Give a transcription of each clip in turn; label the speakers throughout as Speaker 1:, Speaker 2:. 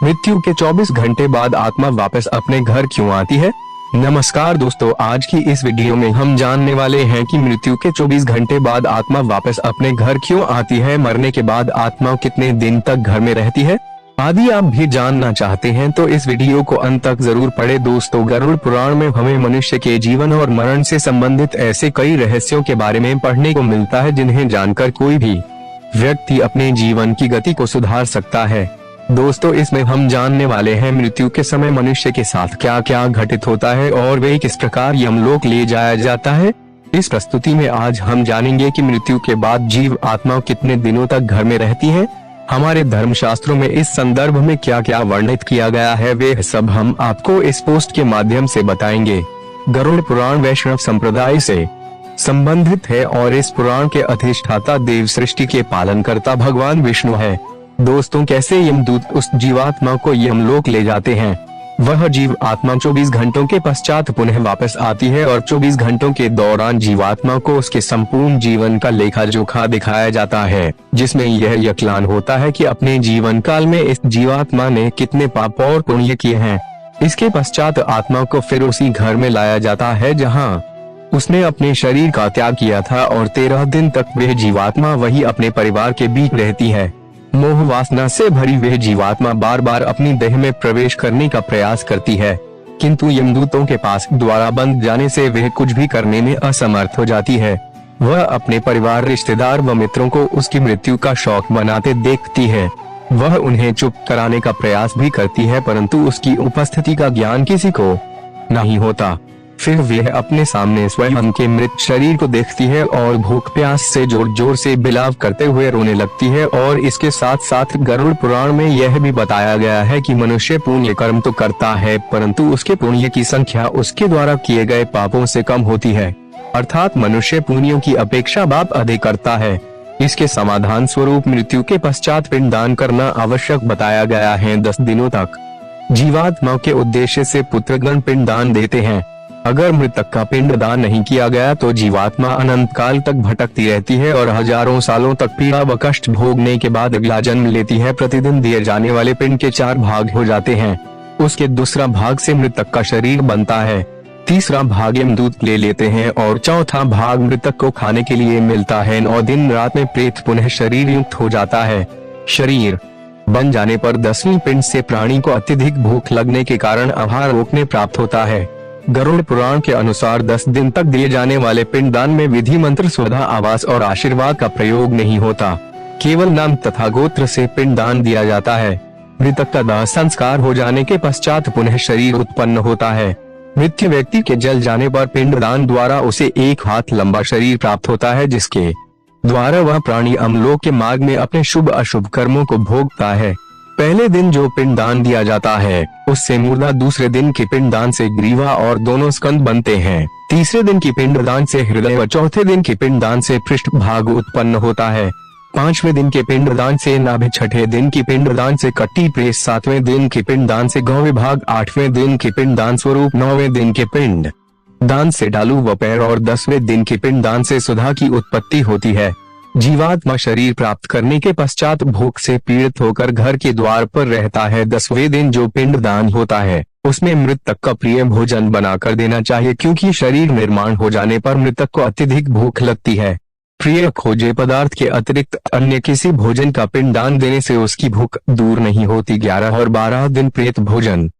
Speaker 1: मृत्यु के 24 घंटे बाद आत्मा वापस अपने घर क्यों आती है? नमस्कार दोस्तों, आज की इस वीडियो में हम जानने वाले हैं कि मृत्यु के 24 घंटे बाद आत्मा वापस अपने घर क्यों आती है, मरने के बाद आत्मा कितने दिन तक घर में रहती है आदि। आप भी जानना चाहते हैं तो इस वीडियो को अंत तक जरूर पढ़े। दोस्तों, गरुड़ पुराण में हमें मनुष्य के जीवन और मरण से संबंधित ऐसे कई रहस्यों के बारे में पढ़ने को मिलता है जिन्हें जानकर कोई भी व्यक्ति अपने जीवन की गति को सुधार सकता है। दोस्तों, इसमें हम जानने वाले हैं मृत्यु के समय मनुष्य के साथ क्या क्या घटित होता है और वे किस प्रकार यमलोक ले जाया जाता है। इस प्रस्तुति में आज हम जानेंगे कि मृत्यु के बाद जीव आत्मा कितने दिनों तक घर में रहती है, हमारे धर्मशास्त्रों में इस संदर्भ में क्या क्या वर्णित किया गया है, वे सब हम आपको इस पोस्ट के माध्यम से बताएंगे। गरुड़ पुराण वैष्णव संप्रदाय से संबंधित है और इस पुराण के अधिष्ठाता देव सृष्टि के पालनकर्ता भगवान विष्णु है। दोस्तों, कैसे यमदूत उस जीवात्मा को यमलोक ले जाते हैं? वह जीव आत्मा 24 घंटों के पश्चात पुनः वापस आती है और 24 घंटों के दौरान जीवात्मा को उसके संपूर्ण जीवन का लेखा जोखा दिखाया जाता है, जिसमें यह यकलान होता है कि अपने जीवन काल में इस जीवात्मा ने कितने पाप और पुण्य किए हैं। इसके पश्चात आत्मा को फिर उसी घर में लाया जाता है जहाँ उसने अपने शरीर का त्याग किया था और 13 दिन तक वह जीवात्मा वही अपने परिवार के बीच रहती है। मोह वासना से भरी वह जीवात्मा बार बार अपनी देह में प्रवेश करने का प्रयास करती है, किंतु यमदूतों के पास द्वारा बंद जाने से वह कुछ भी करने में असमर्थ हो जाती है। वह अपने परिवार, रिश्तेदार व मित्रों को उसकी मृत्यु का शौक बनाते देखती है। वह उन्हें चुप कराने का प्रयास भी करती है, परंतु उसकी उपस्थिति का ज्ञान किसी को नहीं होता। फिर वह अपने सामने स्वयं के मृत शरीर को देखती है और भूख प्यास से जोर जोर से बिलाव करते हुए रोने लगती है। और इसके साथ साथ गरुड़ पुराण में यह भी बताया गया है कि मनुष्य पुण्य कर्म तो करता है, परंतु उसके पुण्य की संख्या उसके द्वारा किए गए पापों से कम होती है, अर्थात मनुष्य पुण्यों की अपेक्षा पाप अधिक करता है। इसके समाधान स्वरूप मृत्यु के पश्चात पिंडदान करना आवश्यक बताया गया है। 10 दिनों तक जीवात्मा के उद्देश्य से पुत्रगण पिंडदान देते हैं। अगर मृतक का पिंडदान नहीं किया गया तो जीवात्मा अनंत काल तक भटकती रहती है और हजारों सालों तक पीड़ा व कष्ट भोगने के बाद अगला जन्म लेती है। प्रतिदिन दिए जाने वाले पिंड के 4 भाग हो जाते हैं। उसके दूसरा भाग से मृतक का शरीर बनता है, तीसरा भाग यमदूत ले लेते हैं और चौथा भाग मृतक को खाने के लिए मिलता है। 9 दिन रात में प्रेत पुनः शरीर युक्त हो जाता है। शरीर बन जाने पर 10वीं पिंड से प्राणी को अत्यधिक भूख लगने के कारण आहार रोकने प्राप्त होता है। गरुड़ पुराण के अनुसार 10 दिन तक दिए जाने वाले पिंडदान में विधि मंत्र, स्वधा, आवास और आशीर्वाद का प्रयोग नहीं होता, केवल नाम तथा गोत्र से पिंडदान दिया जाता है। मृतक का दाह संस्कार हो जाने के पश्चात पुनः शरीर उत्पन्न होता है। मृत्यु व्यक्ति के जल जाने पर पिंडदान द्वारा उसे 1 हाथ लंबा शरीर प्राप्त होता है, जिसके द्वारा वह प्राणी अमलोक के मार्ग में अपने शुभ अशुभ कर्मों को भोगता है। पहले दिन जो पिंडदान दिया जाता है उससे मुर्दा, दूसरे दिन के पिंडदान से ग्रीवा और दोनों स्कंद बनते हैं, तीसरे दिन की पिंडदान से हृदय व चौथे दिन के पिंडदान से पृष्ठ भाग उत्पन्न होता है, 5वें दिन के पिंडदान से नाभि, 6ठे दिन की पिंडदान से कटी प्रेस, 7वें दिन के पिंडदान से गौ विभाग, 8वें दिन के पिंडदान स्वरूप, 9वें दिन के पिंड दान से डालू व पैर और 10वें दिन के पिंडदान से सुधा की उत्पत्ति होती है। जीवात्मा शरीर प्राप्त करने के पश्चात भूख से पीड़ित होकर घर के द्वार पर रहता है। 10वें दिन जो पिंडदान होता है उसमें मृतक का प्रिय भोजन बनाकर देना चाहिए, क्योंकि शरीर निर्माण हो जाने पर मृतक को अत्यधिक भूख लगती है। प्रिय खोजे पदार्थ के अतिरिक्त अन्य किसी भोजन का पिंडदान देने से उसकी भूख दूर नहीं होती। 11 और 12 दिन प्रेत भोजन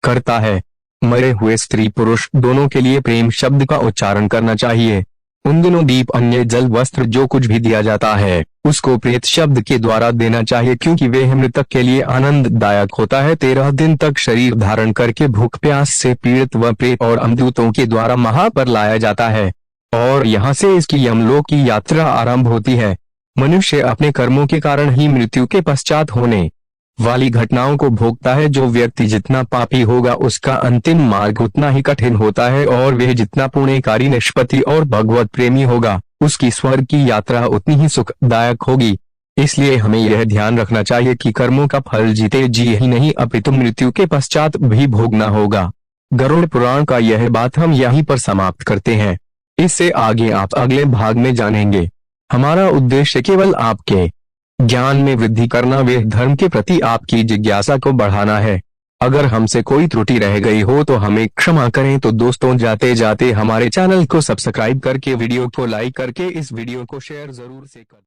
Speaker 1: करता है। मरे हुए स्त्री पुरुष दोनों के लिए प्रेम शब्द का उच्चारण करना चाहिए। उन दिनों दीप, अन्य जल, वस्त्र जो कुछ भी दिया जाता है उसको प्रेत शब्द के द्वारा देना चाहिए, क्योंकि वह मृतक के लिए आनंददायक होता है। 13 दिन तक शरीर धारण करके भूख प्यास से पीड़ित व प्रेत और अमदूतों के द्वारा महा पर लाया जाता है और यहाँ से इसकी यमलोक की यात्रा आरंभ होती है। मनुष्य अपने कर्मों के कारण ही मृत्यु के पश्चात होने वाली घटनाओं को भोगता है। जो व्यक्ति जितना पापी होगा उसका अंतिम मार्ग उतना ही कठिन होता है और वह जितना पुण्यकारी, निष्पत्ति और भगवत प्रेमी होगा उसकी स्वर्ग की यात्रा उतनी ही सुखदायक होगी। इसलिए हमें यह ध्यान रखना चाहिए कि कर्मों का फल जीते जी ही नहीं अपितु मृत्यु के पश्चात भी भोगना होगा। गरुड़ पुराण का यह बात हम यहीं पर समाप्त करते हैं। इससे आगे आप अगले भाग में जानेंगे। हमारा उद्देश्य केवल आपके ज्ञान में वृद्धि करना वे धर्म के प्रति आपकी जिज्ञासा को बढ़ाना है। अगर हमसे कोई त्रुटि रह गई हो तो हमें क्षमा करें। तो दोस्तों, जाते जाते हमारे चैनल को सब्सक्राइब करके वीडियो को लाइक करके इस वीडियो को शेयर जरूर से कर